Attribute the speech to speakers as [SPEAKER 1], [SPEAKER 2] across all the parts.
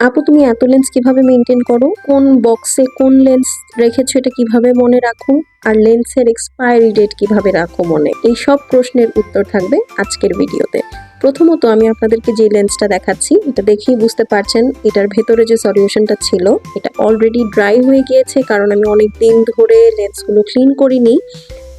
[SPEAKER 1] আপু তুমি এত লেন্স কিভাবে মেনটেন করো, কোন বক্সে কোন লেন্স রেখেছো এটা কিভাবে মনে রাখো, আর লেন্সের এক্সপায়ারি ডেট কিভাবে রাখো মনে, এই সব প্রশ্নের উত্তর থাকবে আজকের ভিডিওতে। প্রথমত আমি আপনাদেরকে যে লেন্সটা দেখাচ্ছি এটা দেখেই বুঝতে পারছেন এটার ভেতরে যে সলিউশনটা ছিল এটা অলরেডি ড্রাই হয়ে গিয়েছে, কারণ আমি অনেক দিন ধরে লেন্সগুলো ক্লিন করিনি।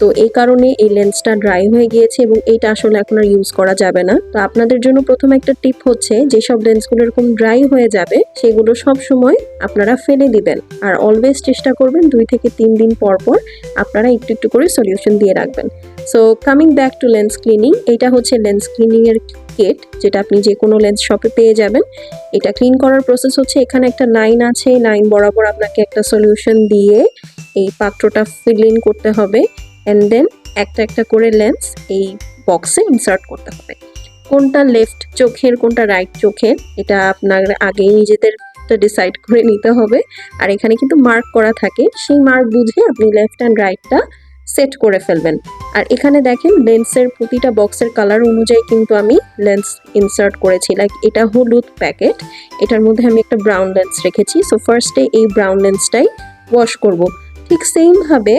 [SPEAKER 1] তো এই কারণে এই লেন্সটা ড্রাই হয়ে গিয়েছে এবং এইটা আসলে এখন আর ইউজ করা যাবে না। তো আপনাদের জন্য প্রথম একটা টিপ হচ্ছে, যেসব লেন্সগুলো এরকম ড্রাই হয়ে যাবে সেগুলো সব সময় আপনারা ফেলে দিবেন, আর অলওয়েজ চেষ্টা করবেন 2 থেকে 3 দিন পর পর আপনারা একটু একটু করে সলিউশন দিয়ে রাখবেন। So coming back to lens cleaning, এটা হচ্ছে লেন্স ক্লিনিং এর কিট, যেটা আপনি যে কোনো লেন্স শপে পেয়ে যাবেন। এটা ক্লিন করার প্রসেস হচ্ছে, এখানে একটা লাইন আছে, লাইন বরাবর আপনাকে একটা সলিউশন দিয়ে এই পাত্রটা ফিল ইন করতে হবে, অ্যান্ড দেন একটা একটা করে লেন্স এই বক্সে ইনসার্ট করতে হবে। কোনটা লেফট চোখের কোনটা রাইট চোখের এটা আপনার আগেই নিজেদের ডিসাইড করে নিতে হবে। আর এখানে কিন্তু মার্ক করা থাকে, সেই মার্ক বুঝে আপনি লেফট অ্যান্ড রাইটটা সেট করে ফেলবেন। আর এখানে দেখেন লেন্সের প্রতিটা বক্সের কালার অনুযায়ী কিন্তু আমি লেন্স ইনসার্ট করেছি। লাইক এটা হলুদ প্যাকেট, এটার মধ্যে আমি একটা ব্রাউন লেন্স রেখেছি। সো ফার্স্টে এই ব্রাউন লেন্সটাই ওয়াশ করব। ঠিক সেমভাবে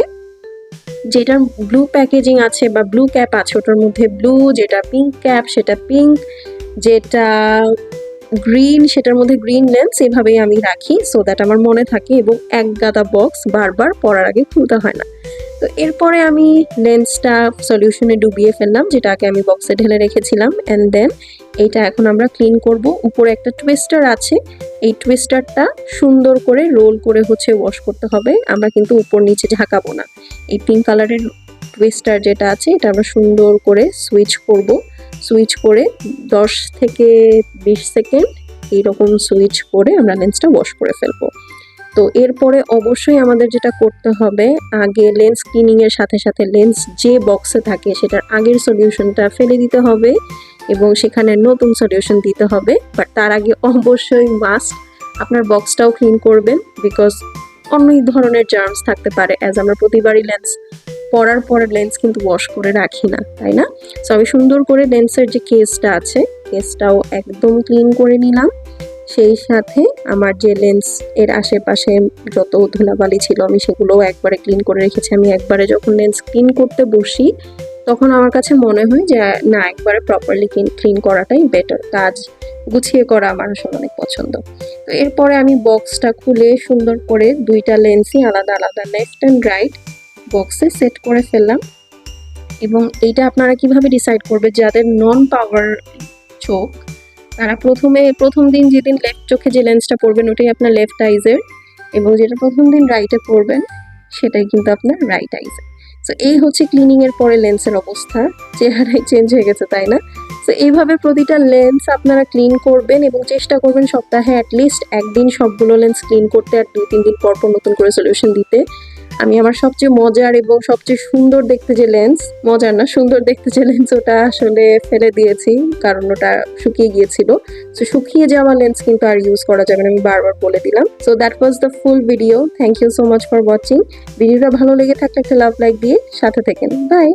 [SPEAKER 1] যেটার ব্লু প্যাকেজিং আছে বা ব্লু ক্যাপ আছে ওটার মধ্যে ব্লু, যেটা পিঙ্ক ক্যাপ সেটা পিঙ্ক, যেটা গ্রিন সেটার মধ্যে গ্রিন লেন্স, এভাবেই আমি রাখি সো দ্যাট আমার মনে থাকে এবং এক গাদা বক্স বারবার পরার আগে খুলতে হয় না। তো এরপরে আমি লেন্সটা সলিউশনে ডুবিয়ে ফেললাম, যেটাকে আমি বক্সে ঢেলে রেখেছিলাম, অ্যান্ড দেন এইটা এখন আমরা ক্লিন করব। উপরে একটা টুইস্টার আছে, এই টুইস্টারটা সুন্দর করে রোল করে হচ্ছে ওয়াশ করতে হবে, আমরা কিন্তু উপর নিচে ঝাঁকাবো না। এই পিঙ্ক কালারের টুইস্টার যেটা আছে এটা আমরা সুন্দর করে সুইচ করব, সুইচ করে 10 থেকে 20 সেকেন্ড এইরকম সুইচ করে আমরা লেন্সটা ওয়াশ করে ফেলবো। তো এরপরে অবশ্যই আমাদের যেটা করতে হবে, আগে লেন্স ক্লিনিং এর সাথে সাথে লেন্স যে বক্সে থাকে সেটার আগের সলিউশনটা ফেলে দিতে হবে এবং সেখানে নতুন সলিউশন দিতে হবে। বাট তার আগে অবশ্যই মাস্ট আপনার বক্সটাও ক্লিন করবেন, বিকজ অনেক ধরনের জার্মস থাকতে পারে, অ্যাজ আমরা প্রতিবারই লেন্স পরার পরে লেন্স কিন্তু ওয়াশ করে রাখি না, তাই না? সো আমি সুন্দর করে লেন্সের যে কেসটা আছে কেসটাও একদম ক্লিন করে নিলাম। সেই সাথে আমার যে লেন্স এর আশেপাশে যত ধুলাবালি ছিল আমি সেগুলোও একবারে ক্লিন করে রেখেছি। আমি একবারে যখন লেন্স ক্লিন করতে বসি তখন আমার কাছে মনে হয় যে না, একবারে প্রপারলি ক্লিন করাটাই বেটার, কাজ গুছিয়ে করা আমার আসলে অনেক পছন্দ। তো এরপরে আমি বক্সটা খুলে সুন্দর করে 2টা লেন্সই আলাদা আলাদা লেফট অ্যান্ড রাইট বক্সে সেট করে ফেললাম। এবং এইটা আপনারা কিভাবে ডিসাইড করবে, যাদের নন পাওয়ার চোখ তারা প্রথম দিন যেদিন লেফট চোখে যে লেন্সটা পরবেন ওটাই আপনার লেফট আইজের, এবং যেটা প্রথম দিন রাইটে পরবেন সেটাই কিন্তু আপনার রাইট আইজের। সো এই হচ্ছে ক্লিনিং এর পরে লেন্সের অবস্থা, চেহারাই চেঞ্জ হয়ে গেছে, তাই না? সো এইভাবে প্রতিটা লেন্স আপনারা ক্লিন করবেন এবং চেষ্টা করবেন সপ্তাহে অ্যাটলিস্ট একদিন সবগুলো লেন্স ক্লিন করতে, আর 2-3 দিন পর পর নতুন করে সলিউশন দিতে। আমি আমার সবচেয়ে মজার এবং সবচেয়ে সুন্দর দেখতে যে লেন্স, মজার না সুন্দর দেখতে যে লেন্স, ওটা আসলে ফেলে দিয়েছি কারণ ওটা শুকিয়ে গিয়েছিল। সো শুকিয়ে যাওয়া লেন্স কিন্তু আর ইউজ করা যাবে না, আমি বারবার বলে দিলাম। So that was the full video. Thank you so much for watching. ভিডিওটা ভালো লেগে থাকলে একটা লাভ লাইক দিয়ে সাথে থাকেন। বাই।